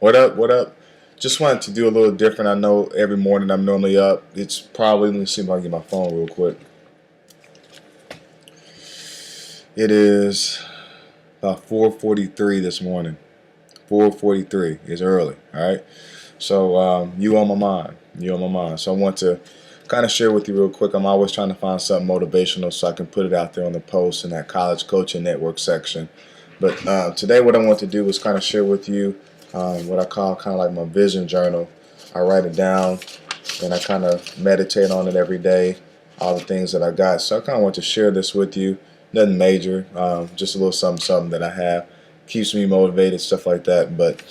What up? What up? Just wanted to do a little different. I know every morning I'm normally up. It's probably, let me see if I can get my phone real quick. It is about 4:43 this morning. 4:43 is early. All right. So you on my mind. You on my mind. So I want to kind of share with you real quick. I'm always trying to find something motivational so I can put it out there on the post in that college coaching network section. But today, what I want to do is kind of share with you what I call kind of like my vision journal. I write it down and I kind of meditate on it every day, all the things that I got. So I kind of want to share this with you. Nothing major, just a little something that I have. Keeps me motivated, stuff like that. But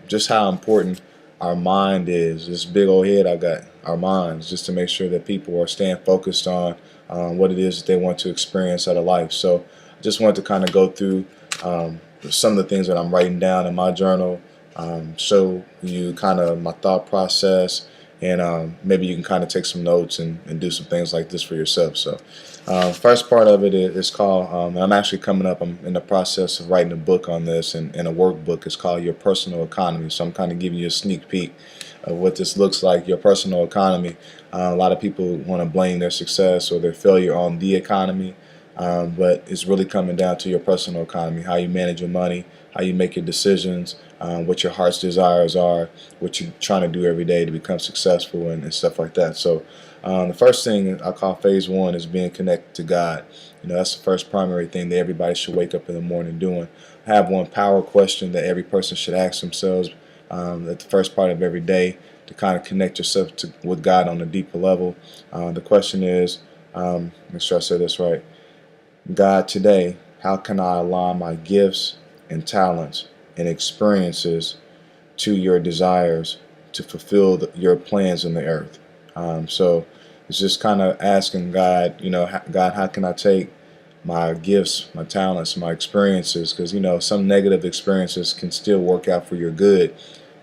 just how important our mind is. This big old head I got, our minds, just to make sure that people are staying focused on what it is that they want to experience out of life. So I just wanted to kind of go through some of the things that I'm writing down in my journal, show you kind of my thought process, and maybe you can kind of take some notes and do some things like this for yourself. So first part of it is called, I'm actually coming up, I'm in the process of writing a book on this, and a workbook. It's called Your Personal Economy. So I'm kind of giving you a sneak peek of what this looks like, your personal economy. A lot of people want to blame their success or their failure on the economy. But it's really coming down to your personal economy, how you manage your money, how you make your decisions, what your heart's desires are, what you're trying to do every day to become successful, and stuff like that. So the first thing I call phase one is being connected to God. That's the first primary thing that everybody should wake up in the morning doing. I have one power question that every person should ask themselves at the first part of every day to kind of connect yourself with God on a deeper level. The question is, make sure I say this right. God, today, how can I align my gifts and talents and experiences to your desires to fulfill your plans in the earth? So it's just kind of asking God, God, how can I take my gifts, my talents, my experiences, because, some negative experiences can still work out for your good,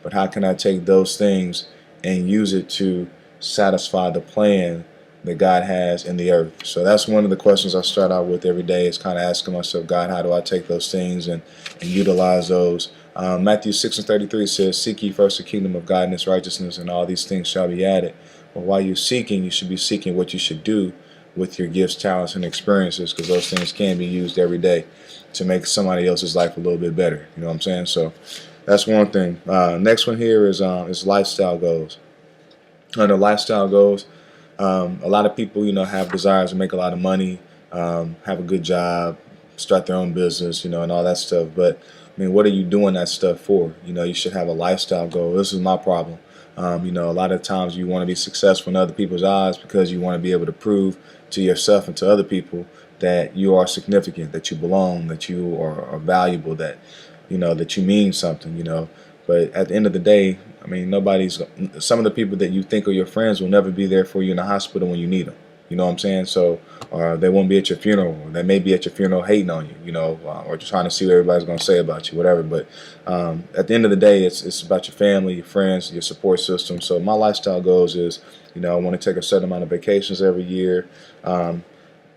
but how can I take those things and use it to satisfy the plan that God has in the earth? So that's one of the questions I start out with every day, is kind of asking myself, God, how do I take those things and utilize those? Matthew 6:33 says, seek ye first the kingdom of God and his righteousness, and all these things shall be added. But while you're seeking, you should be seeking what you should do with your gifts, talents, and experiences, because those things can be used every day to make somebody else's life a little bit better. You know what I'm saying? So that's one thing. Next one here is lifestyle goals. Under lifestyle goals, a lot of people, have desires to make a lot of money, have a good job, start their own business, and all that stuff. But I mean, what are you doing that stuff for? You should have a lifestyle goal. This is my problem. A lot of times you want to be successful in other people's eyes because you want to be able to prove to yourself and to other people that you are significant, that you belong, that you are valuable, that that you mean something. But at the end of the day, I mean, some of the people that you think are your friends will never be there for you in the hospital when you need them. You know what I'm saying? So, they won't be at your funeral. Or they may be at your funeral hating on you, or just trying to see what everybody's going to say about you, whatever. But at the end of the day, it's about your family, your friends, your support system. So my lifestyle goals is, I want to take a certain amount of vacations every year.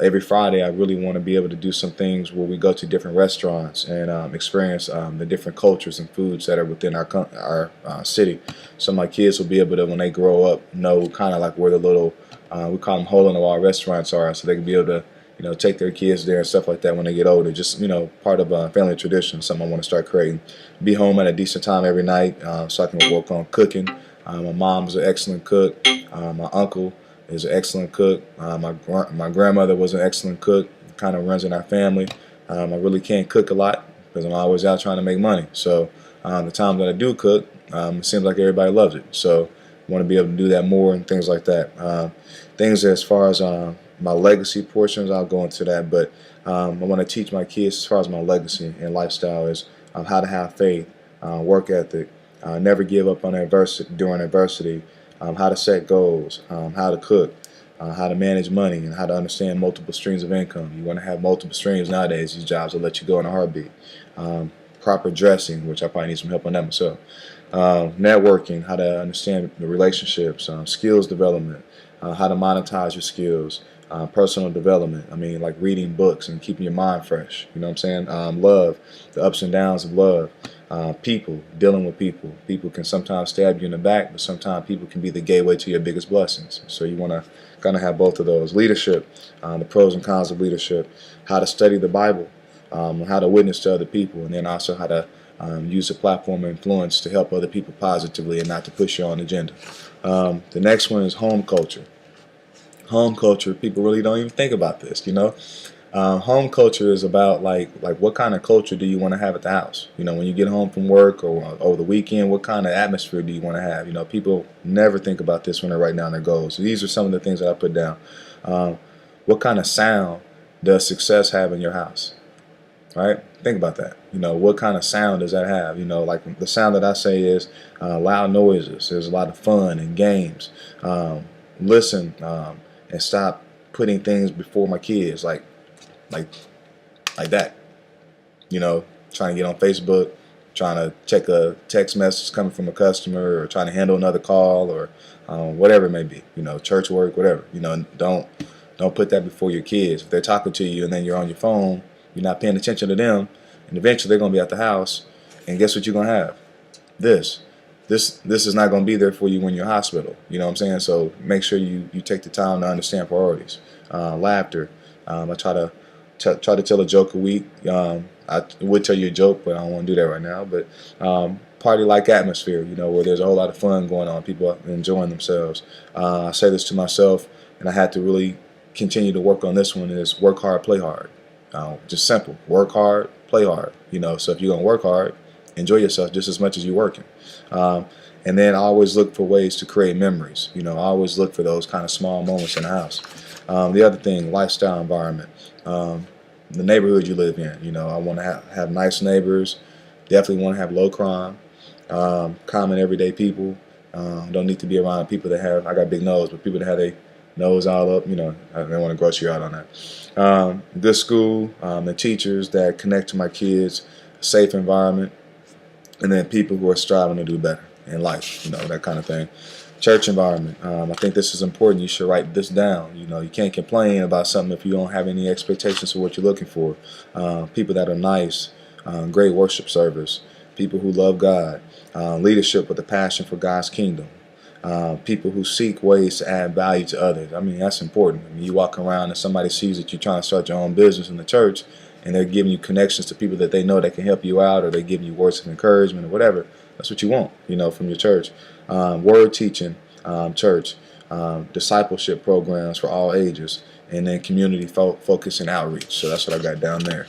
Every Friday, I really want to be able to do some things where we go to different restaurants and experience the different cultures and foods that are within our city. So my kids will be able to, when they grow up, know kind of like where the little, we call them hole-in-the-wall restaurants are, so they can be able to, take their kids there and stuff like that when they get older. Just, part of a family tradition, something I want to start creating. Be home at a decent time every night so I can work on cooking. My mom's an excellent cook. My uncle is an excellent cook. My grandmother was an excellent cook. Kind of runs in our family. I really can't cook a lot because I'm always out trying to make money. So the time that I do cook, it seems like everybody loves it. So I want to be able to do that more and things like that. Things as far as my legacy portions, I'll go into that. But I want to teach my kids as far as my legacy and lifestyle is how to have faith, work ethic, never give up on adversity during adversity. How to set goals, how to cook, how to manage money, and how to understand multiple streams of income. You want to have multiple streams nowadays. These jobs will let you go in a heartbeat. Proper dressing, which I probably need some help on that myself. Networking, how to understand the relationships, skills development, how to monetize your skills, personal development. I mean, like reading books and keeping your mind fresh. You know what I'm saying? Love, the ups and downs of love. People, dealing with people. People can sometimes stab you in the back, but sometimes people can be the gateway to your biggest blessings. So you want to kind of have both of those. Leadership, the pros and cons of leadership, how to study the Bible, how to witness to other people, and then also how to use the platform of influence to help other people positively and not to push your own agenda. The next one is home culture. Home culture, people really don't even think about this, home culture is about like what kind of culture do you want to have at the house? When you get home from work or over the weekend, what kind of atmosphere do you want to have? People never think about this when they're writing down their goals. So these are some of the things that I put down. What kind of sound does success have in your house? Right? Think about that. What kind of sound does that have? Like the sound that I say is loud noises. There's a lot of fun and games. Listen and stop putting things before my kids, like that. Trying to get on Facebook, trying to check a text message coming from a customer, or trying to handle another call, or whatever it may be. Church work, whatever. Don't put that before your kids. If they're talking to you and then you're on your phone, you're not paying attention to them, and eventually they're gonna be at the house, and guess what you're gonna have? This is not gonna be there for you when you're in hospital. You know what I'm saying? So make sure you take the time to understand priorities. Laughter. I try to tell a joke a week. I would tell you a joke, but I don't want to do that right now. But party-like atmosphere, where there's a whole lot of fun going on, people enjoying themselves. I say this to myself, and I had to really continue to work on this one, is work hard, play hard. Just simple. Work hard, play hard. So if you're going to work hard, enjoy yourself just as much as you're working. And then I always look for ways to create memories. I always look for those kind of small moments in the house. The other thing, lifestyle environment. The neighborhood you live in. I want to have nice neighbors. Definitely want to have low crime, common everyday people. Don't need to be around people that have, I got a big nose, but people that have their nose all up, I don't want to gross you out on that. Good school, the teachers that connect to my kids, safe environment, and then people who are striving to do better in life, that kind of thing. Church environment. I think this is important. You should write this down. You can't complain about something if you don't have any expectations for what you're looking for. People that are nice, great worship service, people who love God, leadership with a passion for God's kingdom, people who seek ways to add value to others. That's important. You walk around and somebody sees that you're trying to start your own business in the church, and they're giving you connections to people that they know that can help you out, or they're giving you words of encouragement or whatever. That's what you want, from your church. Word teaching, church, discipleship programs for all ages, and then community focus and outreach. So that's what I got down there.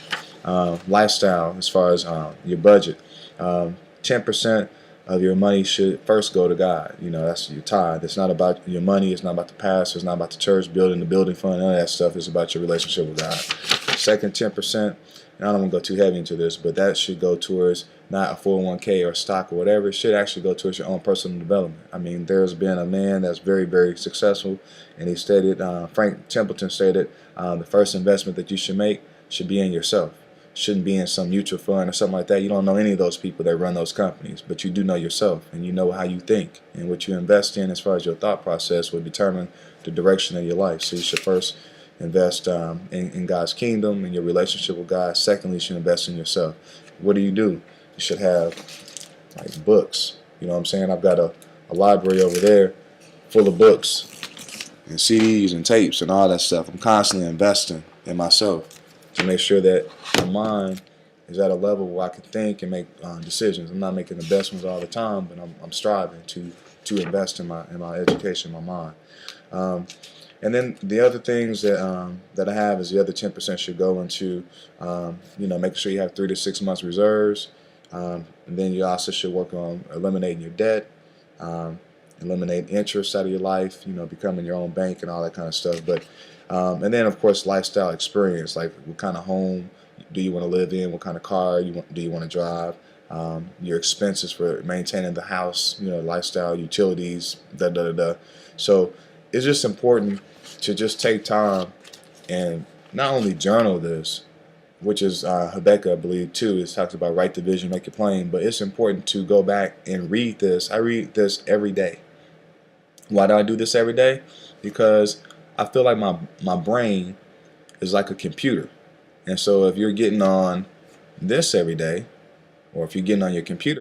Lifestyle, as far as your budget, 10% of your money should first go to God. That's your tithe. It's not about your money. It's not about the pastor. It's not about the church building, the building fund. None of that stuff is about your relationship with God. Second 10%, and I don't want to go too heavy into this, but that should go towards not a 401k or stock or whatever. It should actually go towards your own personal development. There's been a man that's very, very successful, and he stated, Frank Templeton stated, the first investment that you should make should be in yourself. Shouldn't be in some mutual fund or something like that. You don't know any of those people that run those companies, but you do know yourself, and you know how you think, and what you invest in as far as your thought process will determine the direction of your life. So you should first invest in God's kingdom and your relationship with God. Secondly, you should invest in yourself. What do? You should have like books. You know what I'm saying? I've got a library over there full of books and CDs and tapes and all that stuff. I'm constantly investing in myself to make sure that my mind is at a level where I can think and make decisions. I'm not making the best ones all the time, but I'm striving to invest in my education, my mind. And then the other things that I have is the other 10% should go into making sure you have 3 to 6 months reserves. And then you also should work on eliminating your debt, eliminating interest out of your life, becoming your own bank and all that kind of stuff. But and then of course lifestyle experience, like what kind of home do you want to live in, what kind of car do you want to drive, your expenses for maintaining the house, lifestyle, utilities, So it's just important to just take time and not only journal this, which is Habakkuk, I believe, too. It talks about write the vision, make it plain. But it's important to go back and read this. I read this every day. Why do I do this every day? Because I feel like my brain is like a computer. And so if you're getting on this every day, or if you're getting on your computer,